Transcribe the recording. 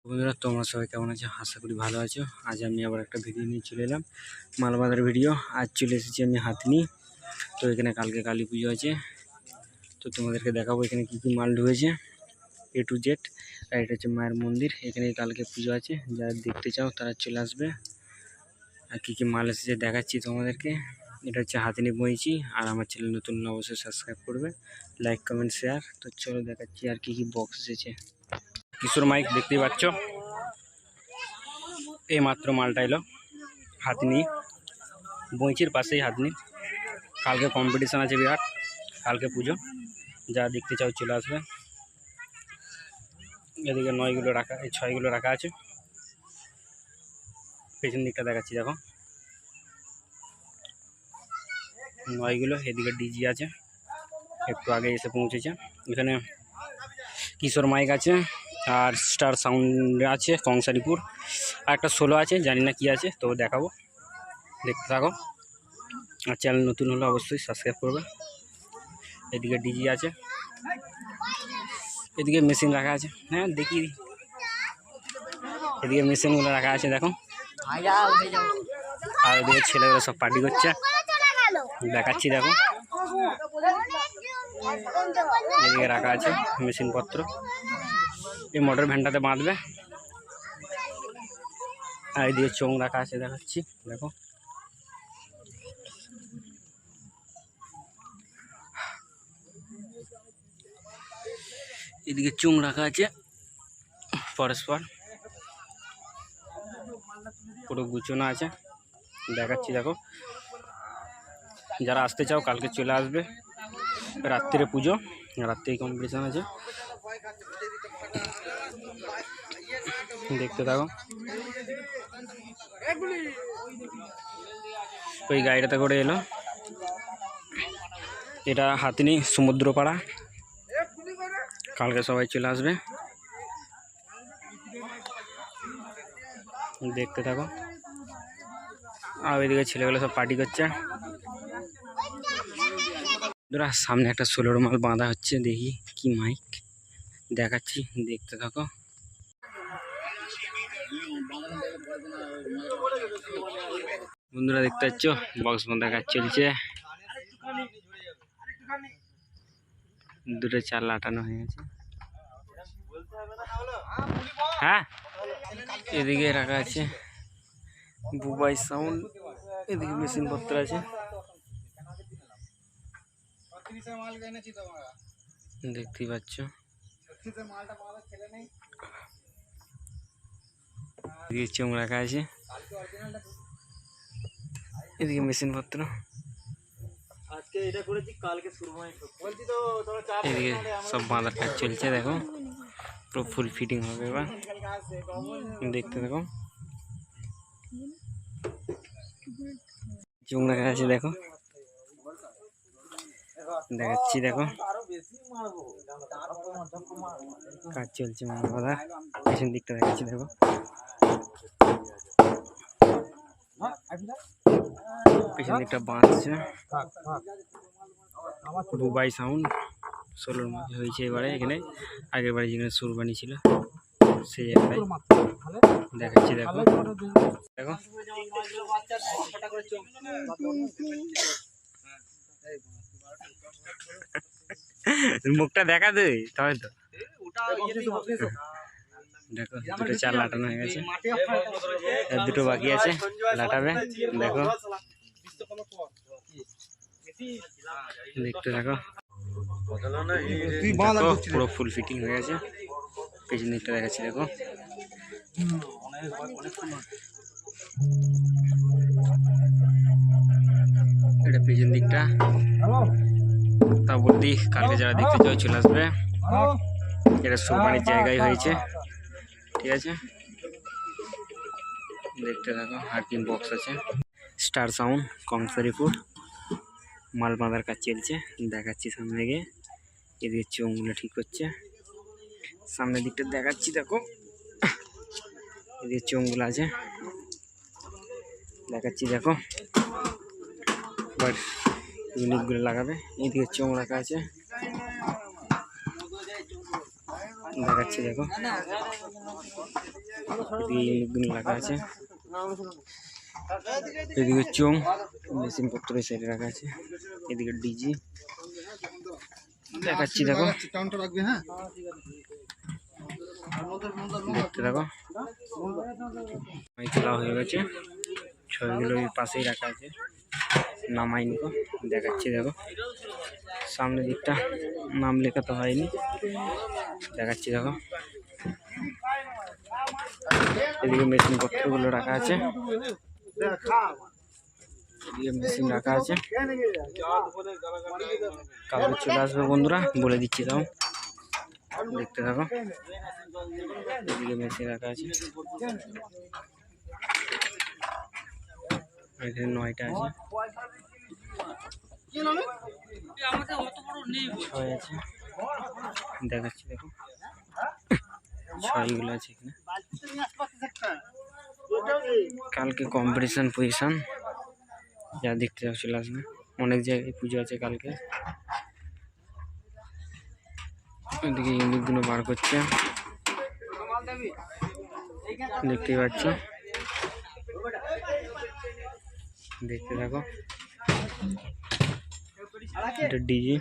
বন্ধুরা তোমরা সবাই কেমন আছো? আশা করি ভালো আছো। আজ আমি আবার একটা ভিডিও নিয়ে চলে এলাম, মাল বাঁধার ভিডিও। আজ চলে এসেছি আমি হাতনি। তো এখানে কালকে কালী পুজো আছে, তো তোমাদেরকে দেখাবো এখানে কী কী মাল ঢুকেছে A to Z। আর এটা হচ্ছে মায়ের মন্দির, এখানে কালকে পুজো আছে, যারা দেখতে চাও তারা চলে আসবে। আর কী কী মাল এসেছে দেখাচ্ছি তোমাদেরকে। এটা হচ্ছে হাতনি বইছি। আর আমার চ্যানেল নতুন অবশ্যই সাবস্ক্রাইব করবে, লাইক কমেন্ট শেয়ার। তো চলো দেখাচ্ছি আর কী কী বক্স এসেছে। কিশোর মাইক দেখতেই পাচ্ছ, এই মাত্র মালটা এলো হাতনি বইচির পাশেই হাতনি। কালকে কম্পিটিশান আছে বিরাট, কালকে পুজো, যা দেখতে চাও চলে আসবে। এদিকে 9গুলো রাখা, এই 6গুলো রাখা আছে। পেছন দিকটা দেখাচ্ছি, দেখো 9গুলো। এদিকে ডিজি আছে, একটু আগে এসে পৌঁছেছে। এখানে কিশোর মাইক আছে, আর স্টার সাউন্ড আছে কংসারিপুর, আর একটা 16 আছে, জানি না কি আছে, তো দেখাবো, দেখতে থাকো। আর চ্যানেল নতুন হলে অবশ্যই সাবস্ক্রাইব করবে। এদিকে ডিজি আছে, এদিকে মেশিন রাখা আছে, হ্যাঁ দেখি, এদিকে মেশিনগুলো রাখা আছে দেখো। আর এদিকে ছেলেগুলো সব পার্টি করছে, দেখাচ্ছি দেখো। এদিকে রাখা আছে মেশিনপত্র, এই মোটর ভ্যানটাতে বাঁধবে। আর এদিকে চোং রাখা আছে, দেখাচ্ছি দেখো। এদিকে চোং রাখা আছে পরস্পর, পুরো গুছানো আছে, দেখাচ্ছি দেখো। যারা আসতে চাও কালকে চলে আসবে, রাত্রিরে পুজো, রাত্রেই কম্পিটিশান আছে, দেখতে থাকো। ওই গাড়িটাতে করে এলো, এটা হাতনি সমুদ্রপাড়া, কালকে সবাই চলে আসবে, দেখতে থাকো। আর ওইদিকে ছেলেগুলো সব পার্টি করছে। সামনে একটা 16 মাল বাঁধা হচ্ছে, দেখি কি মাইক, দেখাচ্ছি, দেখতে থাকো। বন্ধুরা দেখতে পাচ্ছ বক্স বাঁধা কাজ চলছে, দুটো চাল লাটানো হয়ে গেছে। হ্যাঁ, এদিকে রাখা আছে বুবাই সাউন্ড, এদিকে মেশিন পত্র আছে, দেখতেই পাচ্ছ। এদিকে চোং রাখা আছে, এদিকে মেশিন পত্র, এদিকে সব বাঁধার কাজ চলছে দেখো, পুরো ফুল ফিটিং হবে এবার, দেখতে দেখো। চোং রাখা আছে দেখো, দেখাচ্ছি দেখো, কাজ চলছে মাল বাঁধা। পেছন দিকটা দেখাচ্ছি দেখো, পেছন দিকটা বাঁধছে। বুবাই সাউন্ড 16 মাস হয়েছে এবারে, এখানে আগের বারে যেখানে সুরবানি ছিল সেই জায়গায়, দেখাচ্ছি দেখো দেখো। মুখটা দেখা দে তাহলে তো, দেখো দুটো চাল লাটানো হয়ে গেছে, দুটো বাকি আছে লাটাবে, দেখো দেখতে থাকো। পুরো ফুল ফিটিং হয়ে গেছে, পেছন দিকটা দেখাচ্ছি দেখো। এটা পেছন দিকটা, তারপর দিক কালকে যারা দেখতে চাও চলে আসবে, এটা সুরবানির জায়গায় হয়েছে, ঠিক আছে, দেখতে থাকো। আর কি বক্স আছে, স্টার সাউন্ড কংসারিপুর, মাল বাঁধার কাজ চলছে, দেখাচ্ছি সামনে গিয়ে। এদিকে চোঙগুলো ঠিক করছে, সামনের দিকটা দেখাচ্ছি দেখো, এদিকে চোঙগুলো আছে, দেখাচ্ছি দেখো। এবার ইউনিটগুলো লাগাবে, এদিকে চোঙ রাখা আছে, দেখাচ্ছি দেখো। এদিকে ইউনিকগুলো রাখা আছে, এদিকে চোং মেশিন পত্র সাইডে রাখা আছে, এদিকে ডিজি দেখাচ্ছি দেখো, দেখতে দেখো তোলা হয়ে গেছে, ছবিগুলো ওই পাশেই রাখা আছে, নামাইনি তো দেখাচ্ছি দেখো, সামনের দিকটা নাম লেখা তো হয়নি, দেখাচ্ছি দেখো, এদিকে মেশিন পত্রগুলো রাখা আছে, এদিকে মেশিন রাখা আছে, কালকে চলে আসবে বন্ধুরা বলে দিচ্ছি দাও, দেখতে থাকো, এদিকে মেশিন রাখা আছে, এখানে 9টা আছে, 6 আছে, দেখাচ্ছি দেখো 6গুলো আছে এখানে, কালকে কম্পিটিশন পজিশন যা দেখতে যাও চলে আসবে, অনেক জায়গায় পুজো আছে কালকে, এদিকে ইউনিকগুলো বার করছে দেখতেই পাচ্ছ, দেখতে থাকো, এটা ডিজি